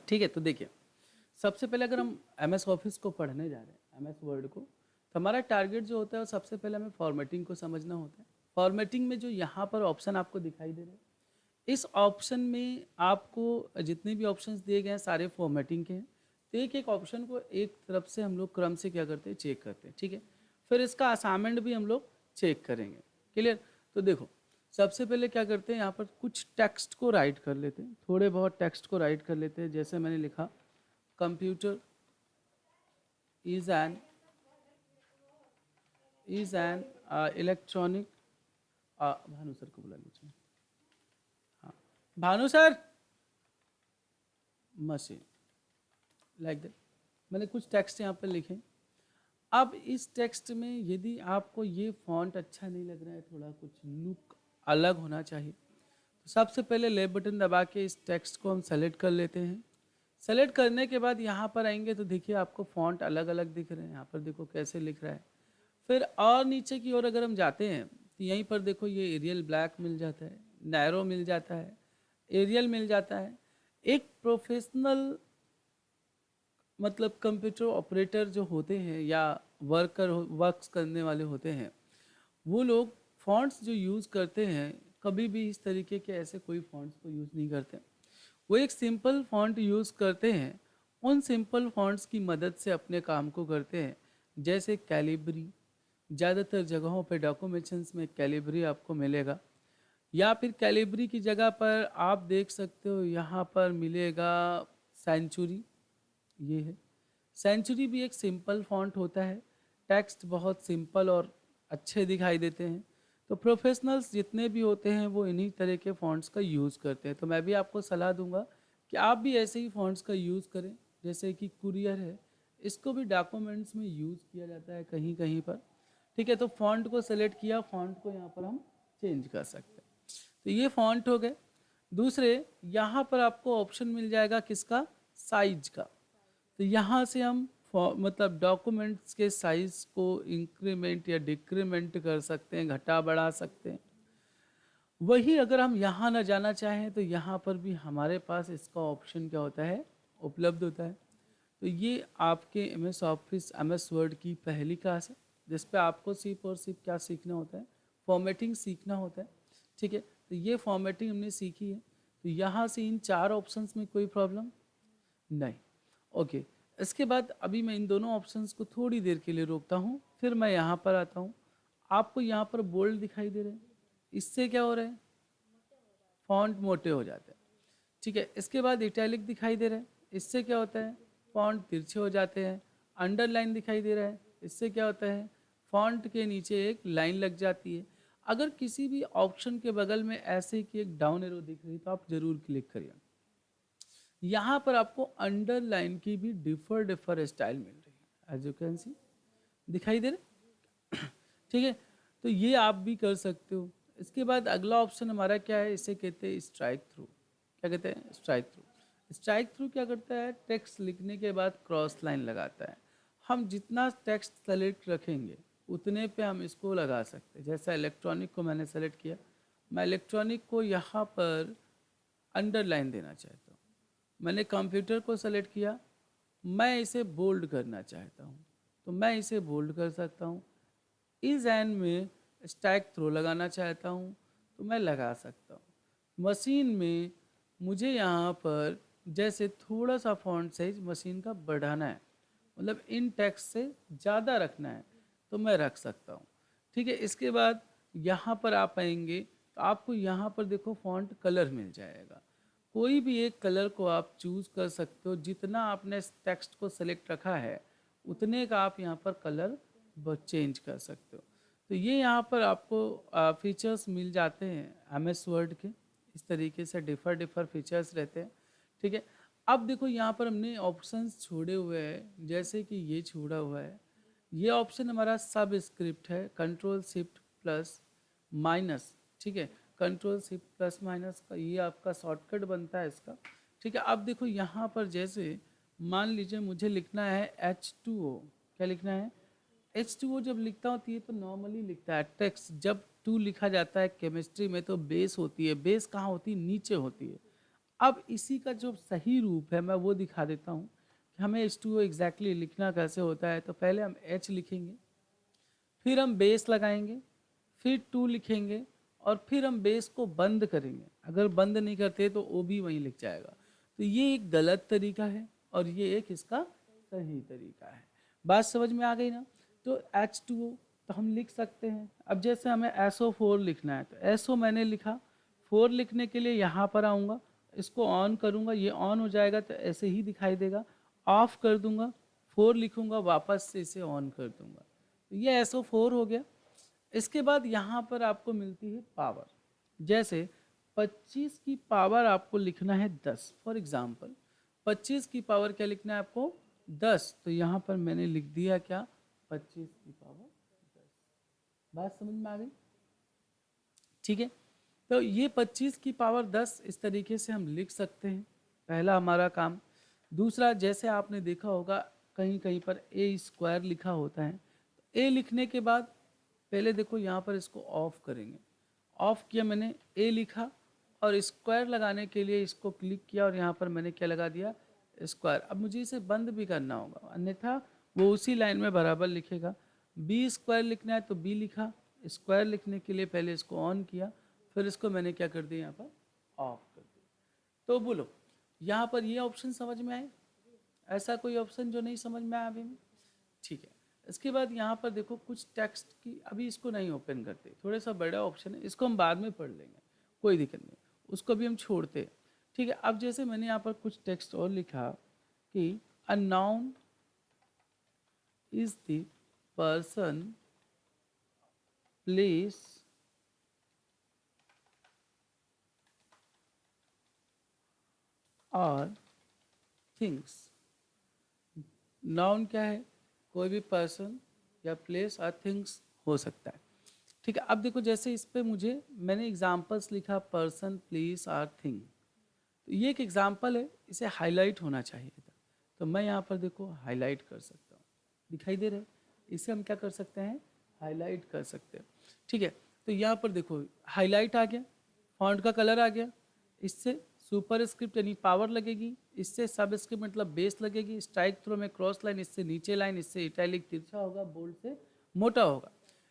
ठीक है, तो देखिए, सबसे पहले अगर हम एमएस ऑफिस को पढ़ने जा रहे हैं, एमएस वर्ड को, तो हमारा टारगेट जो होता है वो सबसे पहले हमें फॉर्मेटिंग को समझना होता है। फॉर्मेटिंग में जो यहाँ पर ऑप्शन आपको दिखाई दे रहे हैं, इस ऑप्शन में आपको जितने भी ऑप्शंस दिए गए हैं सारे फॉर्मेटिंग के हैं। तो एक एक ऑप्शन को एक तरफ से हम लोग क्रम से क्या करते हैं, चेक करते हैं। ठीक है, फिर इसका असाइनमेंट भी हम लोग चेक करेंगे। क्लियर? तो देखो, सबसे पहले क्या करते हैं, यहाँ पर कुछ टेक्स्ट को राइट कर लेते हैं, थोड़े बहुत टेक्स्ट को राइट कर लेते हैं। जैसे मैंने लिखा, computer is an electronic, Bhanu sir को बुला लीजिए। हाँ, Bhanu sir, machine, like that. मैंने कुछ टेक्स्ट यहाँ पर लिखे। अब इस टेक्स्ट में यदि आपको ये फॉन्ट अच्छा नहीं लग रहा है, थोड़ा कुछ लुक अलग होना चाहिए, तो सबसे पहले लेफ्ट बटन दबा के इस टेक्स्ट को हम सेलेक्ट कर लेते हैं। सेलेक्ट करने के बाद यहाँ पर आएंगे तो देखिए आपको फॉन्ट अलग अलग दिख रहे हैं। यहाँ पर देखो कैसे लिख रहा है। फिर और नीचे की ओर अगर हम जाते हैं तो यहीं पर देखो ये एरियल ब्लैक मिल जाता है, नैरो मिल जाता है, एरियल मिल जाता है। एक प्रोफेशनल मतलब कंप्यूटर ऑपरेटर जो होते हैं या वर्क्स करने वाले होते हैं, वो लोग फॉन्ट्स जो यूज़ करते हैं, कभी भी इस तरीके के ऐसे कोई फॉन्ट्स को यूज़ नहीं करते। वो एक सिंपल फॉन्ट यूज़ करते हैं। उन सिंपल फॉन्ट्स की मदद से अपने काम को करते हैं। जैसे कैलिब्री, ज़्यादातर जगहों पे डॉक्यूमेंटेशंस में कैलिब्री आपको मिलेगा, या फिर कैलिब्री की जगह पर आप देख सकते हो यहाँ पर मिलेगा सेंचुरी। ये है सेंचुरी, भी एक सिंपल फॉन्ट होता है। टेक्स्ट बहुत सिंपल और अच्छे दिखाई देते हैं। तो प्रोफेशनल्स जितने भी होते हैं वो इन्हीं तरह के फॉन्ट्स का यूज़ करते हैं। तो मैं भी आपको सलाह दूंगा कि आप भी ऐसे ही फॉन्ट्स का यूज़ करें। जैसे कि कुरियर है, इसको भी डॉक्यूमेंट्स में यूज़ किया जाता है कहीं कहीं पर। ठीक है, तो फॉन्ट को सेलेक्ट किया, फॉन्ट को यहाँ पर हम चेंज कर सकते हैं। तो ये फॉन्ट हो गए। दूसरे, यहाँ पर आपको ऑप्शन मिल जाएगा किसका, साइज का। तो यहाँ से हम मतलब डॉक्यूमेंट्स के साइज को इंक्रीमेंट या डिक्रीमेंट कर सकते हैं, घटा बढ़ा सकते हैं। वही अगर हम यहाँ ना जाना चाहें तो यहाँ पर भी हमारे पास इसका ऑप्शन क्या होता है, उपलब्ध होता है। तो ये आपके M S office, M S word की पहली क्लास है, जिस पे आपको सिर्फ और सिर्फ क्या सीखना होता है, फॉर्मेटिंग सीखना होता है। ठीक है, तो ये फॉर्मेटिंग हमने सीखी है। तो यहाँ से इन चार ऑप्शंस में कोई प्रॉब्लम नहीं। ओके, इसके बाद अभी मैं इन दोनों ऑप्शंस को थोड़ी देर के लिए रोकता हूँ, फिर मैं यहाँ पर आता हूँ। आपको यहाँ पर बोल्ड दिखाई दे रहे हैं, इससे क्या हो रहा है, फॉन्ट मोटे हो जाते हैं। ठीक है, इसके बाद इटैलिक दिखाई दे रहा है, इससे क्या होता है, फॉन्ट तिरछे हो जाते हैं। अंडरलाइन दिखाई दे रहा है, इससे क्या होता है, फॉन्ट के नीचे एक लाइन लग जाती है। अगर किसी भी ऑप्शन के बगल में ऐसे की एक डाउन एरो दिख रही तो आप जरूर क्लिक करिए। यहाँ पर आपको अंडरलाइन की भी डिफर डिफर स्टाइल मिल रही है, एज यू कैन सी, दिखाई दे रहे। ठीक है, तो ये आप भी कर सकते हो। इसके बाद अगला ऑप्शन हमारा क्या है, इसे कहते हैं स्ट्राइक थ्रू। क्या कहते हैं, स्ट्राइक थ्रू। स्ट्राइक थ्रू क्या करता है, टेक्स्ट लिखने के बाद क्रॉस लाइन लगाता है। हम जितना टेक्स्ट सेलेक्ट रखेंगे उतने पे हम इसको लगा सकते हैं। जैसा इलेक्ट्रॉनिक को मैंने सेलेक्ट किया, मैं इलेक्ट्रॉनिक को यहाँ पर अंडरलाइन देना चाहता हूँ। मैंने कंप्यूटर को सेलेक्ट किया, मैं इसे बोल्ड करना चाहता हूँ, तो मैं इसे बोल्ड कर सकता हूँ। इस एन में स्टैक थ्रो लगाना चाहता हूँ तो मैं लगा सकता हूँ। मशीन में मुझे यहाँ पर जैसे थोड़ा सा फॉन्ट साइज मशीन का बढ़ाना है, मतलब इन टेक्स्ट से ज़्यादा रखना है, तो मैं रख सकता हूँ। ठीक है, इसके बाद यहाँ पर आप आएंगे तो आपको यहाँ पर देखो फॉन्ट कलर मिल जाएगा। कोई भी एक कलर को आप चूज़ कर सकते हो। जितना आपने टेक्स्ट को सेलेक्ट रखा है उतने का आप यहाँ पर कलर चेंज कर सकते हो। तो ये यहाँ पर आपको फीचर्स मिल जाते हैं एम एस वर्ड के। इस तरीके से डिफर डिफर फीचर्स रहते हैं। ठीक है, अब देखो यहाँ पर हमने ऑप्शंस छोड़े हुए हैं, जैसे कि ये छोड़ा हुआ है। ये ऑप्शन हमारा सब स्क्रिप्ट है, कंट्रोल शिफ्ट प्लस माइनस। ठीक है, कंट्रोल शिफ्ट प्लस माइनस का ये आपका शॉर्टकट बनता है इसका। ठीक है, अब देखो यहाँ पर जैसे मान लीजिए मुझे लिखना है H2O। क्या लिखना है, H2O जब लिखता हूँ तो ये तो नॉर्मली लिखता है टेक्स्ट। जब टू लिखा जाता है केमिस्ट्री में तो बेस होती है, बेस कहाँ होती है, नीचे होती है। अब इसी का जो सही रूप है मैं वो दिखा देता हूँ कि हमें H2O एग्जैक्टली लिखना कैसे होता है। तो पहले हम H लिखेंगे, फिर हम बेस लगाएंगे, फिर 2 लिखेंगे और फिर हम बेस को बंद करेंगे। अगर बंद नहीं करते तो ओ भी वहीं लिख जाएगा। तो ये एक गलत तरीका है और ये एक इसका सही तरीका है। बात समझ में आ गई ना? तो H2O तो हम लिख सकते हैं। अब जैसे हमें SO4 लिखना है तो SO मैंने लिखा, 4 लिखने के लिए यहाँ पर आऊँगा, इसको ऑन करूँगा, ये ऑन हो जाएगा तो ऐसे ही दिखाई देगा। ऑफ कर दूंगा, 4 लिखूँगा, वापस से इसे ऑन कर दूंगा। तो ये SO4 हो गया। इसके बाद यहाँ पर आपको मिलती है पावर। जैसे 25 की पावर आपको लिखना है 10, फॉर एग्जाम्पल 25 की पावर क्या लिखना है आपको 10। तो यहाँ पर मैंने लिख दिया क्या 25 की पावर 10। बात समझ में आ गई? ठीक है। तो ये 25 की पावर 10 इस तरीके से हम लिख सकते हैं, पहला हमारा काम। दूसरा, जैसे आपने देखा होगा कहीं कहीं पर ए स्क्वायर लिखा होता है, तो ए लिखने के बाद पहले देखो यहाँ पर इसको ऑफ करेंगे। ऑफ किया मैंने, ए लिखा और स्क्वायर लगाने के लिए इसको क्लिक किया और यहाँ पर मैंने क्या लगा दिया स्क्वायर। अब मुझे इसे बंद भी करना होगा, अन्यथा वो उसी लाइन में बराबर लिखेगा। बी स्क्वायर लिखना है तो बी लिखा, स्क्वायर लिखने के लिए पहले इसको ऑन किया, फिर इसको मैंने क्या कर दिया यहाँ पर ऑफ कर दिया। तो बोलो यहाँ पर ये ऑप्शन समझ में आए? ऐसा कोई ऑप्शन जो नहीं समझ में आया अभी में? ठीक है। इसके बाद यहाँ पर देखो कुछ टेक्स्ट की, अभी इसको नहीं ओपन करते, थोड़ा सा बड़ा ऑप्शन है, इसको हम बाद में पढ़ लेंगे, कोई दिक्कत नहीं, उसको भी हम छोड़ते हैं। ठीक है। अब जैसे मैंने यहाँ पर कुछ टेक्स्ट और लिखा कि a noun is the person, place और थिंग्स। नाउन क्या है? कोई भी पर्सन या प्लेस और थिंग्स हो सकता है। ठीक है। अब देखो जैसे इस पे मुझे मैंने एग्जाम्पल्स लिखा, पर्सन, प्लेस और थिंग। तो ये एक एग्जाम्पल है, इसे हाईलाइट होना चाहिए था, तो मैं यहाँ पर देखो हाईलाइट कर सकता हूँ, दिखाई दे रहा है? इसे हम क्या कर सकते हैं? हाईलाइट कर सकते हैं। ठीक है। तो यहाँ पर देखो हाईलाइट आ गया, फॉन्ट का कलर आ गया, इससे सुपर स्क्रिप्ट यानी पावर लगेगी, इससे सब स्क्रिप्ट मतलब बेस लगेगी, स्ट्राइक थ्रो में क्रॉस लाइन, इससे नीचे लाइन, इससे इटैलिक तिरछा होगा, बोल्ड से मोटा होगा।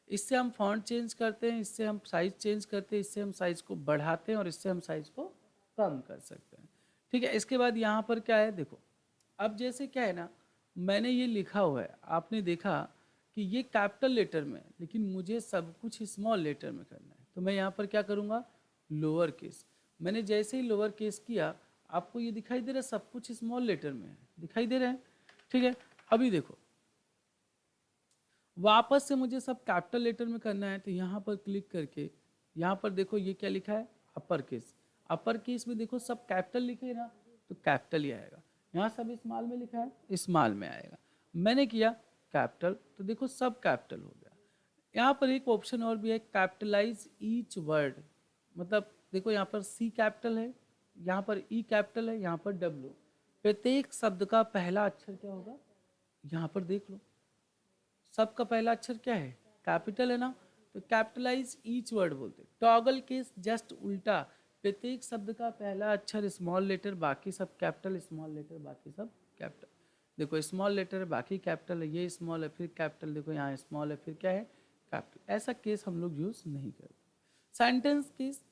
इससे हम फॉन्ट चेंज करते हैं, इससे हम साइज चेंज करते हैं, इससे हम साइज को बढ़ाते हैं और इससे हम साइज को कम कर सकते हैं। ठीक है। इसके बाद यहाँ पर क्या है देखो, अब जैसे क्या है ना, मैंने ये लिखा हुआ है, आपने देखा कि ये कैपिटल लेटर में है, लेकिन मुझे सब कुछ स्मॉल लेटर में करना है, तो मैं यहाँ पर क्या करूँगा लोअर केस। मैंने जैसे ही लोअर केस किया, आपको ये दिखाई दे रहा है सब कुछ स्मॉल लेटर में है, दिखाई दे रहा है? ठीक है। अभी देखो वापस से मुझे सब कैपिटल लेटर में करना है, तो यहाँ पर क्लिक करके यहाँ पर देखो ये क्या लिखा है अपर केस। अपर केस में देखो सब कैपिटल लिखे ना, तो कैपिटल ही आएगा। यहाँ सब स्मॉल में लिखा है, स्मॉल में आएगा। मैंने किया कैपिटल, तो देखो सब कैपिटल हो गया। यहाँ पर एक ऑप्शन और भी है, कैपिटलाइज ईच वर्ड। मतलब देखो यहाँ पर सी कैपिटल है, यहाँ पर ई कैपिटल है, यहाँ पर डब्ल्यू। प्रत्येक शब्द का पहला अक्षर क्या होगा, यहाँ पर देख लो सबका पहला अक्षर क्या है कैपिटल है ना, तो कैपिटलाइज ईच वर्ड बोलते। टॉगल केस जस्ट उल्टा, प्रत्येक शब्द का पहला अक्षर स्मॉल लेटर, बाकी सब कैपिटल, स्मॉल लेटर बाकी सब कैपिटल। देखो स्मॉल लेटर है, बाकी कैपिटल है, ये स्मॉल है फिर कैपिटल, देखो यहाँ स्मॉल है फिर क्या है कैपिटल। ऐसा केस हम लोग यूज नहीं करते। सेंटेंस केस,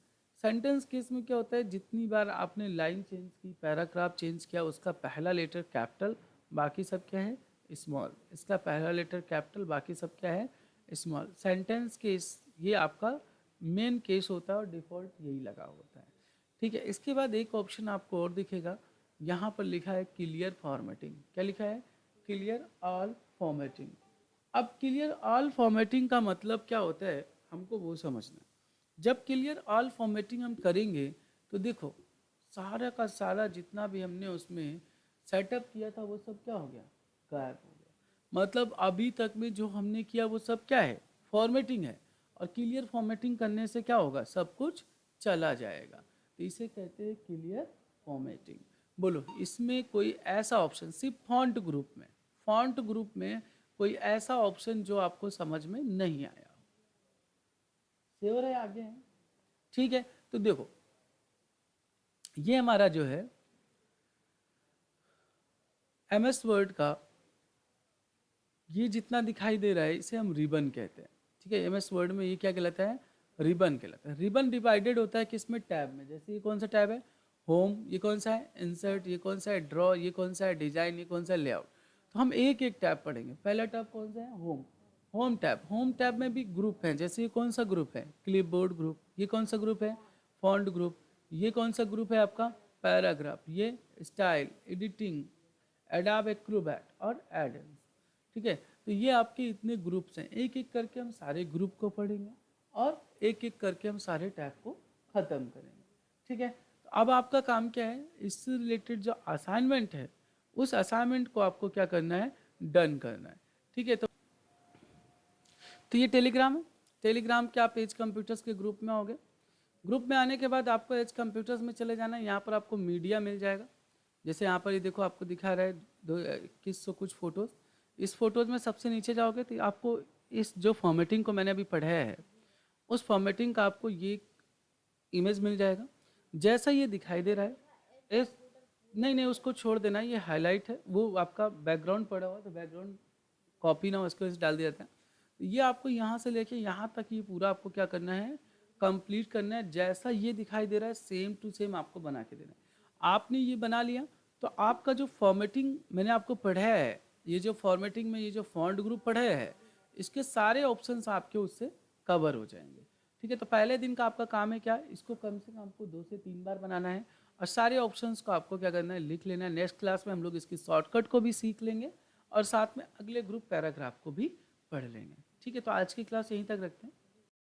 सेंटेंस केस में क्या होता है, जितनी बार आपने लाइन चेंज की, पैराग्राफ चेंज किया, उसका पहला लेटर कैपिटल, बाकी सब क्या है स्मॉल। इसका पहला लेटर कैपिटल, बाकी सब क्या है स्मॉल। सेंटेंस केस ये आपका मेन केस होता है और डिफ़ॉल्ट यही लगा होता है। ठीक है। इसके बाद एक ऑप्शन आपको और दिखेगा, यहाँ पर लिखा है क्लियर फॉर्मेटिंग। क्या लिखा है? Clear all formatting. अब क्लियर ऑल फॉर्मेटिंग का मतलब क्या होता है हमको वो समझना है। जब क्लियर ऑल फॉर्मेटिंग हम करेंगे तो देखो सारा का सारा जितना भी हमने उसमें सेटअप किया था वो सब क्या हो गया गायब हो गया। मतलब अभी तक में जो हमने किया वो सब क्या है फॉर्मेटिंग है, और क्लियर फॉर्मेटिंग करने से क्या होगा सब कुछ चला जाएगा। तो इसे कहते हैं क्लियर फॉर्मेटिंग। बोलो इसमें कोई ऐसा ऑप्शन सिर्फ फॉन्ट ग्रुप में, फॉन्ट ग्रुप में कोई ऐसा ऑप्शन जो आपको समझ में नहीं आया हो? श्योर है आगे है? ठीक है। तो देखो ये हमारा जो है MS वर्ड का ये जितना दिखाई दे रहा है इसे हम रिबन कहते हैं। ठीक है, MS वर्ड में ये क्या कहलाता है, रिबन कहलाता है। रिबन डिवाइडेड होता है किसमें, टैब में। जैसे ये कौन सा टैब है, होम, ये कौन सा है, इंसर्ट, ये कौन सा है, ड्रॉ, ये कौन सा है, डिजाइन, ये कौन सा है, लेआउट। तो हम एक एक टैब पढ़ेंगे। पहला टैब कौन सा है, home. Home tab, home tab में भी ग्रुप हैं। जैसे ये कौन सा ग्रुप है, क्लिपबोर्ड ग्रुप। ये कौन सा ग्रुप है, फॉन्ट ग्रुप। ये कौन सा ग्रुप है आपका, पैराग्राफ। ये स्टाइल, एडिटिंग, एडाब एक्रोबैट और एडेंस। ठीक है, तो ये आपके इतने ग्रुप्स हैं। एक एक करके हम सारे ग्रुप को पढ़ेंगे और एक एक करके हम सारे टैग को ख़त्म करेंगे। ठीक है, तो अब आपका काम क्या है, इससे रिलेटेड जो असाइनमेंट है उस असाइनमेंट को आपको क्या करना है, डन करना है। ठीक है, तो ये टेलीग्राम है। टेलीग्राम के आप एज कंप्यूटर्स के ग्रुप में होगे। ग्रुप में आने के बाद आपको एज कंप्यूटर्स में चले जाना है। यहाँ पर आपको मीडिया मिल जाएगा। जैसे यहाँ पर ये देखो आपको दिखा रहा है 2100 कुछ फ़ोटोज़। इस फोटोज़ में सबसे नीचे जाओगे तो आपको इस जो फॉर्मेटिंग को मैंने अभी पढ़ाया है उस फॉर्मेटिंग का आपको ये इमेज मिल जाएगा। जैसा ये दिखाई दे रहा है इस, नहीं नहीं उसको छोड़ देना, ये हाईलाइट है, वो आपका बैकग्राउंड पड़ा हुआ है तो बैकग्राउंड कॉपी ना उसको डाल दिया जाता है। तो ये आपको यहाँ से लेके यहाँ तक ये पूरा आपको क्या करना है, कंप्लीट करना है। जैसा ये दिखाई दे रहा है सेम टू सेम आपको बना के देना है। आपने ये बना लिया तो आपका जो फॉर्मेटिंग मैंने आपको पढ़ाया है, ये जो फॉर्मेटिंग में ये जो फॉन्ट ग्रुप पढ़ाया है, इसके सारे ऑप्शंस आपके उससे कवर हो जाएंगे। ठीक है, तो पहले दिन का आपका काम है क्या, इसको कम से कम आपको 2 से 3 बार बनाना है और सारे ऑप्शंस को आपको क्या करना है, लिख लेना है। नेक्स्ट क्लास में हम लोग इसकी शॉर्टकट को भी सीख लेंगे और साथ में अगले ग्रुप पैराग्राफ को भी पढ़ लेंगे। ठीक है, तो आज की क्लास यहीं तक रखते हैं।